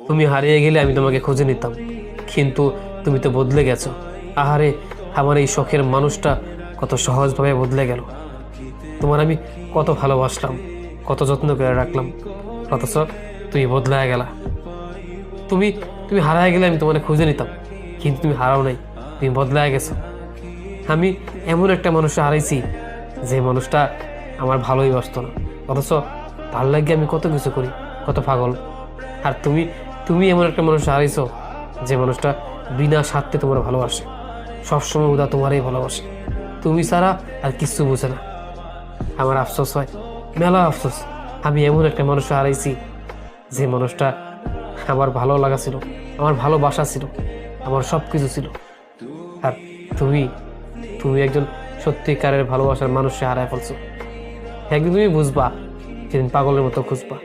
তুমি হারিয়ে গেলে আমি তোমাকে খুঁজে নিতাম, কিন্তু তুমি তো বদলে গেছো। আহারে, আমার এই শখের মানুষটা কত সহজভাবে বদলে গেল। তোমার আমি কত ভালোবাসলাম, কত যত্ন করে রাখলাম, অথচ তুমি বদলায় গেলা। তুমি তুমি হারায় গেলে আমি তোমার খুঁজে নিতাম, কিন্তু তুমি হারাও নাই, তুমি বদলায় গেছো। আমি এমন একটা মানুষ হারাইছি যে মানুষটা আমার ভালোই বাসতো না, অথচ তার লাগে আমি কত কিছু করি, কত পাগল। আর তুমি তুমি এমন একটা মানুষ হারাইছো যে মানুষটা বিনা স্বার্থে তোমার ভালোবাসে, সবসময় উদা তোমারই ভালোবাসে, তুমি ছাড়া আর কিছু বুঝে না। আমার আফসোস হয়, মেলা আফসোস, আমি এমন একটা মানুষ হারাইছি যে মানুষটা আমার ভালো লাগা ছিল, আমার ভালোবাসা ছিল, আমার সব কিছু ছিল। আর তুমি তুমি একজন সত্যিকারের ভালোবাসার মানুষকে হারায় ফেলছো। একদিন তুমি বুঝবা, যেদিন পাগলের মতো খুঁজবা।